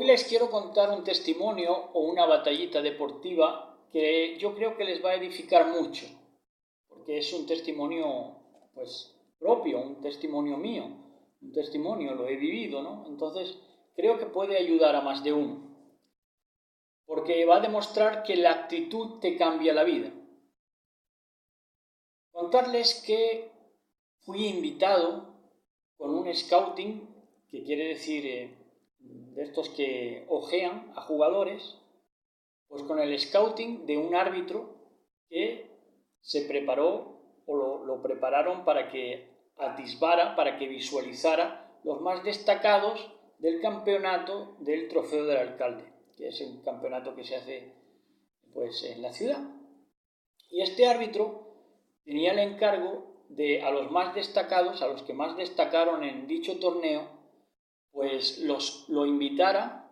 les quiero contar un testimonio o una batallita deportiva que yo creo que les va a edificar mucho, porque es un testimonio pues propio, un testimonio mío, un testimonio, lo he vivido, ¿no? Entonces creo que puede ayudar a más de uno, porque va a demostrar que la actitud te cambia la vida. Contarles que fui invitado con un scouting, que quiere decir de estos que ojean a jugadores, pues con el scouting de un árbitro que se preparó o lo prepararon para que atisbara, para que visualizara los más destacados del campeonato del Trofeo del Alcalde, que es el campeonato que se hace pues en la ciudad. Y este árbitro tenía el encargo de a los más destacados, a los que más destacaron en dicho torneo, pues lo invitara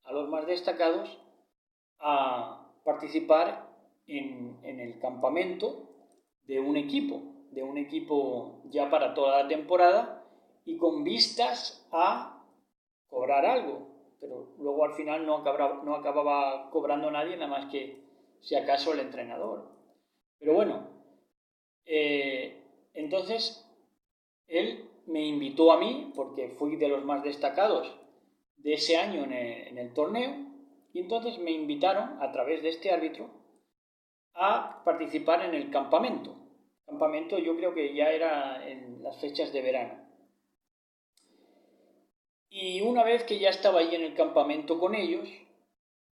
a los más destacados a participar en el campamento de un equipo ya para toda la temporada y con vistas a cobrar algo, pero luego al final no acababa cobrando nadie, nada más que si acaso el entrenador. Pero bueno, entonces él me invitó a mí, porque fui de los más destacados de ese año en el torneo, y entonces me invitaron a través de este árbitro a participar en el campamento. Campamento yo creo que ya era en las fechas de verano. Y una vez que ya estaba ahí en el campamento con ellos,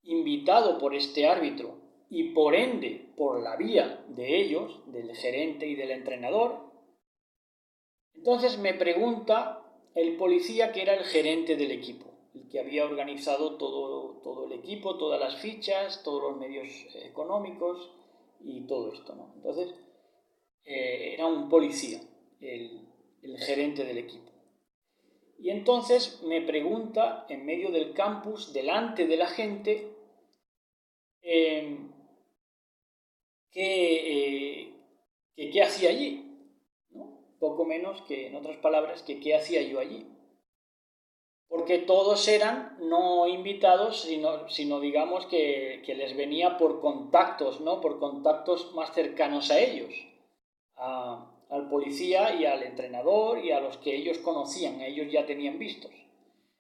invitado por este árbitro y por ende por la vía de ellos, del gerente y del entrenador, entonces me pregunta el policía que era el gerente del equipo, el que había organizado todo el equipo, todas las fichas, todos los medios económicos y todo esto, ¿no? Entonces era un policía, el gerente del equipo. Y entonces me pregunta en medio del campus, delante de la gente, qué hacía allí, ¿no? Poco menos que, en otras palabras, que qué hacía yo allí. Porque todos eran no invitados, sino digamos que les venía por contactos, ¿no? Por contactos más cercanos a ellos, al policía y al entrenador y a los que ellos conocían, ellos ya tenían vistos.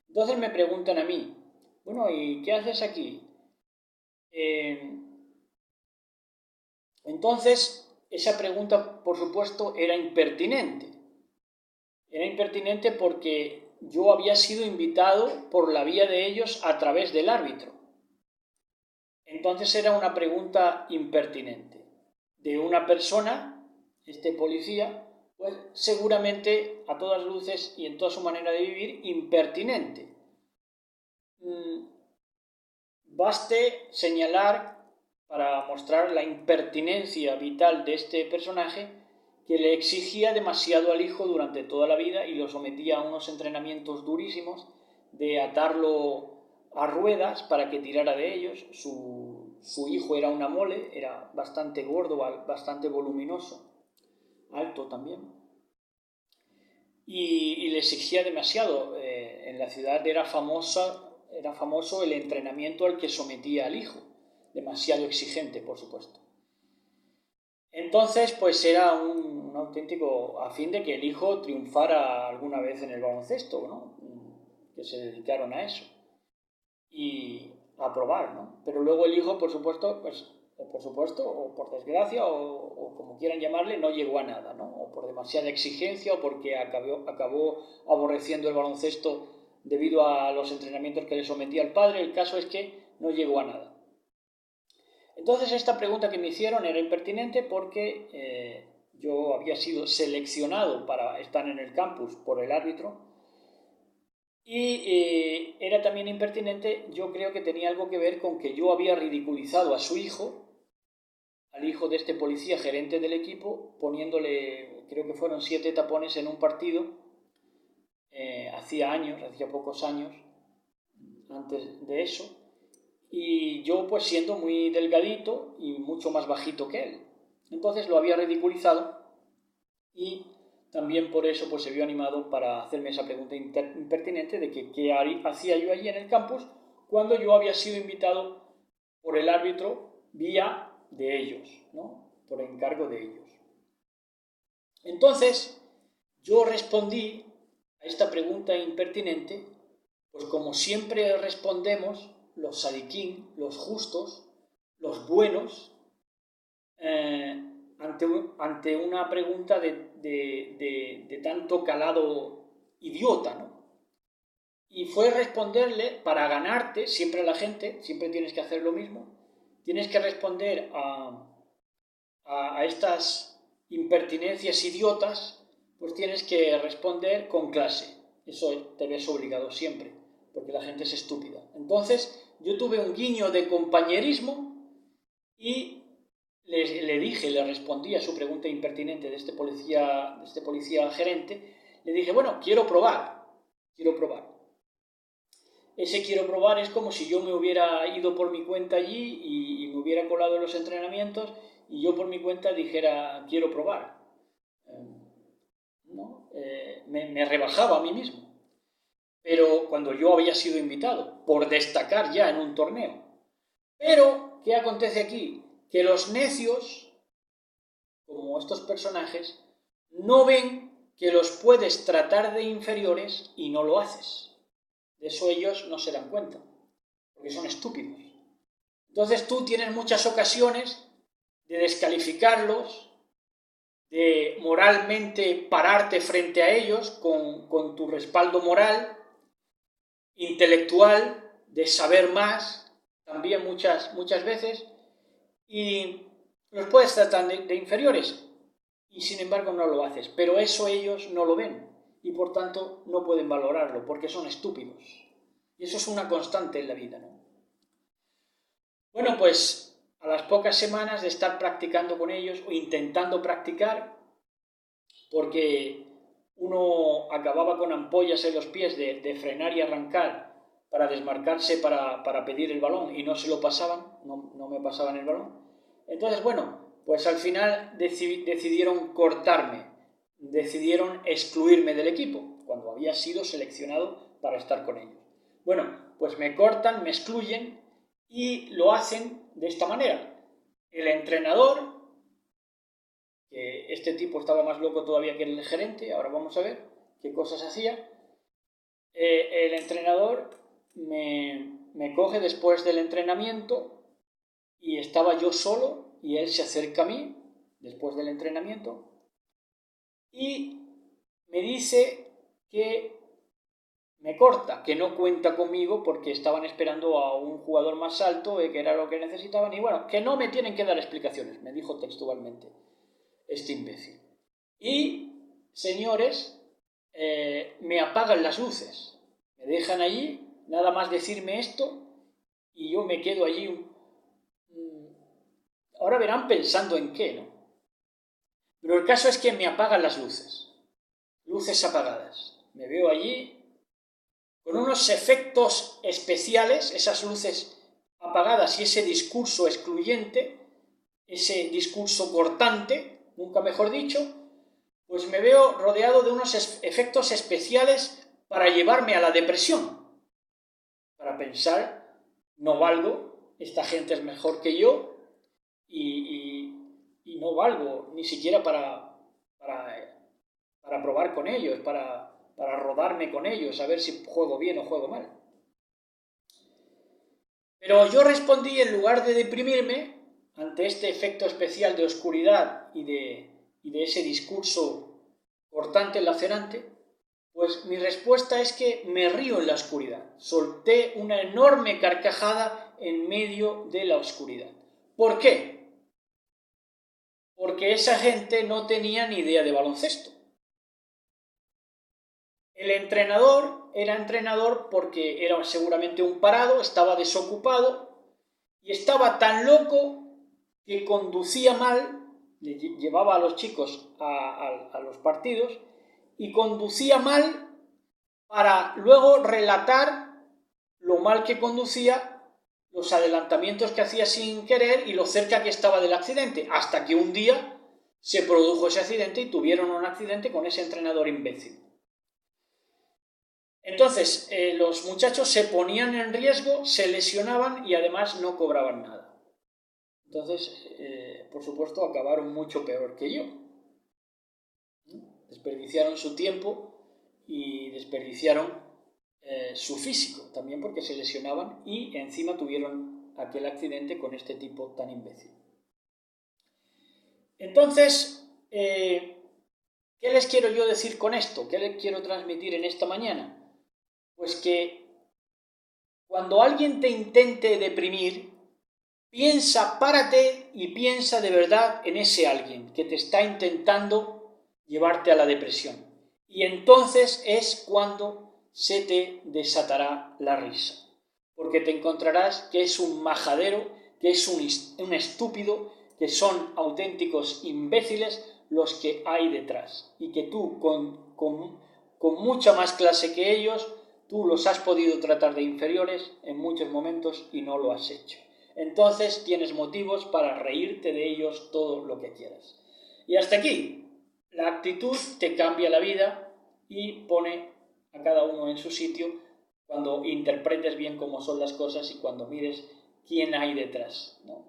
Entonces me preguntan a mí, bueno, ¿y qué haces aquí? Entonces, esa pregunta, por supuesto, era impertinente. Era impertinente porque yo había sido invitado por la vía de ellos a través del árbitro. Entonces era una pregunta impertinente de una persona, este policía, pues seguramente a todas luces y en toda su manera de vivir, impertinente. Baste señalar, para mostrar la impertinencia vital de este personaje, que le exigía demasiado al hijo durante toda la vida y lo sometía a unos entrenamientos durísimos de atarlo a ruedas para que tirara de ellos. Su hijo era una mole, era bastante gordo, bastante voluminoso, alto también, y le exigía demasiado. En la ciudad era famoso el entrenamiento al que sometía al hijo, demasiado exigente, por supuesto. Entonces, pues era un auténtico, a fin de que el hijo triunfara alguna vez en el baloncesto, ¿no? Que se dedicaron a eso y a probar, ¿no? Pero luego el hijo, por supuesto, o por desgracia, o como quieran llamarle, no llegó a nada, ¿no? O por demasiada exigencia, o porque acabó aborreciendo el baloncesto debido a los entrenamientos que le sometía el padre. El caso es que no llegó a nada. Entonces esta pregunta que me hicieron era impertinente porque yo había sido seleccionado para estar en el campus por el árbitro y era también impertinente, yo creo que tenía algo que ver con que yo había ridiculizado a su hijo, al hijo de este policía gerente del equipo, poniéndole, creo que fueron 7 tapones en un partido, hacía pocos años, antes de eso, y yo pues siendo muy delgadito y mucho más bajito que él. Entonces lo había ridiculizado y también por eso pues se vio animado para hacerme esa pregunta impertinente de que qué hacía yo allí en el campus cuando yo había sido invitado por el árbitro vía de ellos, ¿no? Por encargo de ellos. Entonces, yo respondí a esta pregunta impertinente, pues como siempre respondemos los sadiquín, los justos, los buenos, ante una pregunta de tanto calado idiota, ¿no? Y fue responderle, para ganarte, siempre a la gente, siempre tienes que hacer lo mismo, tienes que responder a estas impertinencias idiotas, pues tienes que responder con clase. Eso te ves obligado siempre, porque la gente es estúpida. Entonces, yo tuve un guiño de compañerismo y le respondí a su pregunta impertinente de este policía gerente, le dije, bueno, quiero probar. Ese quiero probar es como si yo me hubiera ido por mi cuenta allí y me hubiera colado en los entrenamientos y yo por mi cuenta dijera, quiero probar. ¿No? Me rebajaba a mí mismo. Pero cuando yo había sido invitado, por destacar ya en un torneo. Pero, ¿qué acontece aquí? Que los necios, como estos personajes, no ven que los puedes tratar de inferiores y no lo haces. De eso ellos no se dan cuenta, porque son estúpidos. Entonces tú tienes muchas ocasiones de descalificarlos, de moralmente pararte frente a ellos con tu respaldo moral, intelectual, de saber más, también muchas veces, y los puedes tratar de inferiores, y sin embargo no lo haces. Pero eso ellos no lo ven, y por tanto no pueden valorarlo, porque son estúpidos. Y eso es una constante en la vida, ¿no? Bueno, pues a las pocas semanas de estar practicando con ellos, o intentando practicar, porque uno acababa con ampollas en los pies de frenar y arrancar para desmarcarse para pedir el balón y no se lo pasaban, no me pasaban el balón. Entonces, bueno, pues al final decidieron cortarme, decidieron excluirme del equipo, cuando había sido seleccionado para estar con ellos. Bueno, pues me cortan, me excluyen y lo hacen de esta manera. El entrenador, que este tipo estaba más loco todavía que el gerente, ahora vamos a ver qué cosas hacía. El entrenador me coge después del entrenamiento y estaba yo solo y él se acerca a mí después del entrenamiento y me dice que me corta, que no cuenta conmigo porque estaban esperando a un jugador más alto, que era lo que necesitaban, y bueno, que no me tienen que dar explicaciones, me dijo textualmente este imbécil. Y, señores, me apagan las luces, me dejan allí, nada más decirme esto, y yo me quedo allí. Ahora verán pensando en qué, ¿no? Pero el caso es que me apagan las luces apagadas. Me veo allí con unos efectos especiales, esas luces apagadas y ese discurso excluyente, ese discurso cortante, nunca mejor dicho, pues me veo rodeado de unos efectos especiales para llevarme a la depresión, para pensar, no valgo, esta gente es mejor que yo y no valgo ni siquiera para probar con ellos, para rodarme con ellos, a ver si juego bien o juego mal. Pero yo respondí, en lugar de deprimirme ante este efecto especial de oscuridad y de ese discurso cortante, lacerante, pues mi respuesta es que me río en la oscuridad. Solté una enorme carcajada en medio de la oscuridad. ¿Por qué? Porque esa gente no tenía ni idea de baloncesto. El entrenador era entrenador porque era seguramente un parado, estaba desocupado y estaba tan loco que conducía mal, llevaba a los chicos a los partidos y conducía mal para luego relatar lo mal que conducía, los adelantamientos que hacía sin querer y lo cerca que estaba del accidente, hasta que un día se produjo ese accidente y tuvieron un accidente con ese entrenador imbécil. Entonces, los muchachos se ponían en riesgo, se lesionaban y además no cobraban nada. Entonces, por supuesto, acabaron mucho peor que yo. Desperdiciaron su tiempo y desperdiciaron su físico, también porque se lesionaban y encima tuvieron aquel accidente con este tipo tan imbécil. Entonces, ¿qué les quiero yo decir con esto? ¿Qué les quiero transmitir en esta mañana? Pues que cuando alguien te intente deprimir, párate y piensa de verdad en ese alguien que te está intentando llevarte a la depresión. Y entonces es cuando se te desatará la risa. Porque te encontrarás que es un majadero, que es un estúpido, que son auténticos imbéciles los que hay detrás. Y que tú, con mucha más clase que ellos, tú los has podido tratar de inferiores en muchos momentos y no lo has hecho. Entonces tienes motivos para reírte de ellos todo lo que quieras. Y hasta aquí. La actitud te cambia la vida y pone a cada uno en su sitio cuando interpretes bien cómo son las cosas y cuando mires quién hay detrás, ¿no?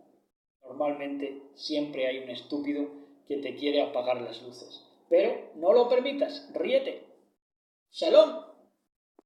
Normalmente siempre hay un estúpido que te quiere apagar las luces. Pero no lo permitas, ríete. ¡Shalom!